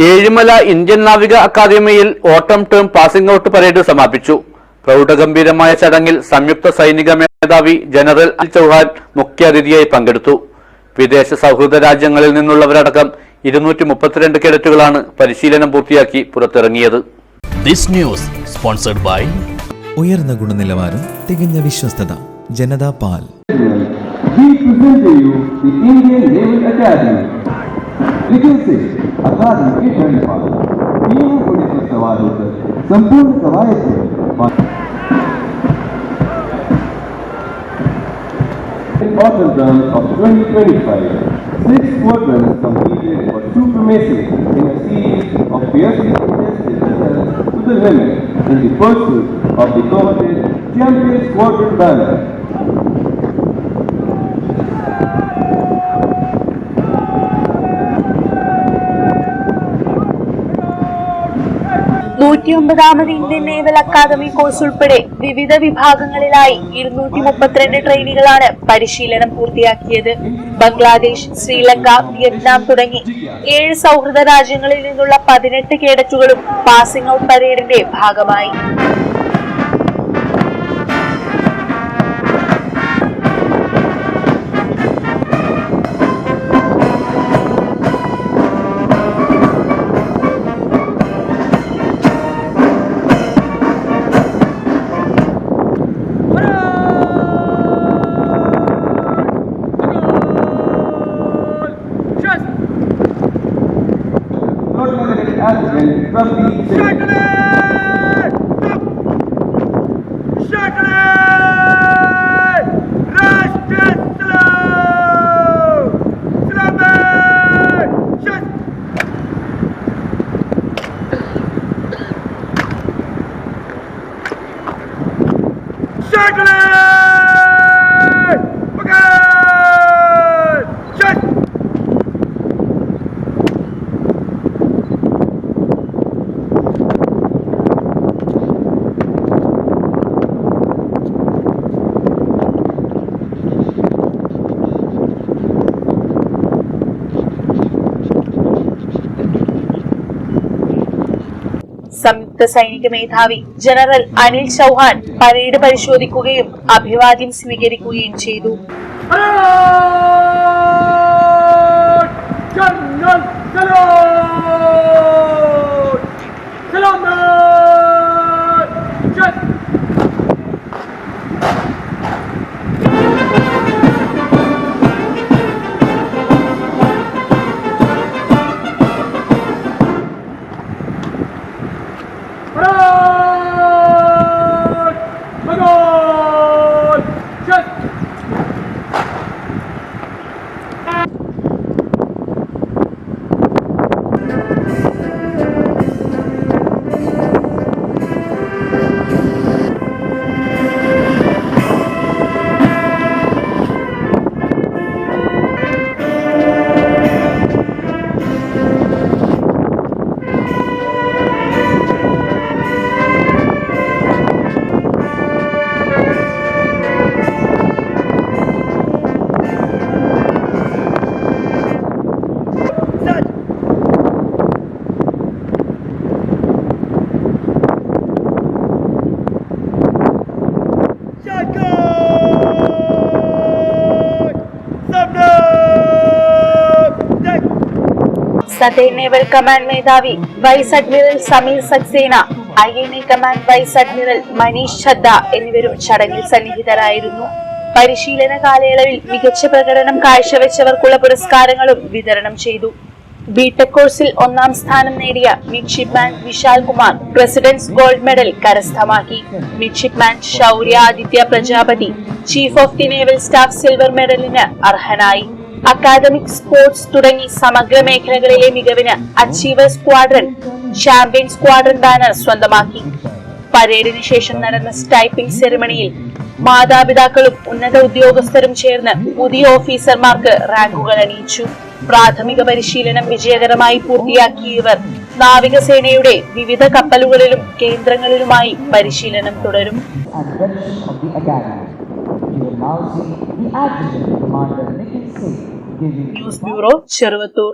Ezhimala Indian നാവിക അക്കാദമിയിൽ ഓട്ടം ടേം പാസിംഗ് ഔട്ട് പരേഡ് സമാപിച്ചു. പ്രൗഢഗംഭീരമായ ചടങ്ങിൽ സംയുക്ത സൈനിക മേധാവി ജനറൽ അനിൽ ചൗഹാൻ മുഖ്യാതിഥിയായി പങ്കെടുത്തു. വിദേശ സൗഹൃദ രാജ്യങ്ങളിൽ നിന്നുള്ളവരടക്കം 232 കേഡറ്റുകളാണ് പരിശീലനം പൂർത്തിയാക്കി പുറത്തിറങ്ങിയത്. ഉയർന്ന ഗുണനിലവാരം, തികഞ്ഞ വിശ്വസ്തത. ജനതാ പാൽ. अखाड़े के ठंड पर तीनों घोड़े पर सवार होकर संपूर्ण कवायद में in autumn terms of 2025, 6 squadrons competed for supremacy in a series of fiercely contested battles to the limit in the pursuit of the coveted champion squadron banner. Indian naval academy course ഉൾപ്പെടെ വിവിധ വിഭാഗങ്ങളിലായി 232 ട്രെയിനികളാണ് പരിശീലനം പൂർത്തിയാക്കിയത്. Bangladesh, Sri Lanka, Vietnam തുടങ്ങി 7 സൗഹൃദ രാജ്യങ്ങളിൽ നിന്നുള്ള 18 കേഡറ്റുകളും passing out പരേഡിന്റെ ഭാഗമായി. സംയുക്ത സൈനിക മേധാവി ജനറൽ അനിൽ ചൗഹാൻ പരേഡ് പരിശോധിക്കുകയും അഭിവാദ്യം സ്വീകരിക്കുകയും ചെയ്തു. സദേൺ നേവൽ കമാൻഡ് മേധാവി vice admiral Sameer Saxena, INA command vice admiral Manish Chadha എന്നിവരും ചടങ്ങിൽ സന്നിഹിതരായിരുന്നു. പരിശീലന കാലയളവിൽ മികച്ച പ്രകടനം കാഴ്ചവെച്ചവർക്കുള്ള പുരസ്കാരങ്ങളും വിതരണം ചെയ്തു. ബിടെക് കോഴ്സിൽ 1ാം സ്ഥാനം നേടിയ midshipman Vishal Kumar president's gold medal കരസ്ഥമാക്കി. Midshipman Shaurya Aditya Prajapati chief of the naval staff silver മെഡലിന് അർഹനായി. അക്കാദമിക്, സ്പോർട്സ് തുടങ്ങി സമഗ്ര മേഖലകളിലെ മികവിന് achiever squadron champion squadron banner സ്വന്തമാക്കി. പരേഡിന് ശേഷം നടന്ന സ്റ്റൈപ്പിംഗ് സെറിമണിയിൽ മാതാപിതാക്കളും ഉന്നത ഉദ്യോഗസ്ഥരും ചേർന്ന് പുതിയ ഓഫീസർമാർക്ക് റാങ്കുകൾ അണിയിച്ചു. പ്രാഥമിക പരിശീലനം വിജയകരമായി പൂർത്തിയാക്കിയവർ നാവികസേനയുടെ വിവിധ കപ്പലുകളിലും കേന്ദ്രങ്ങളിലുമായി പരിശീലനം തുടരും. News bureau, Cheruvathur.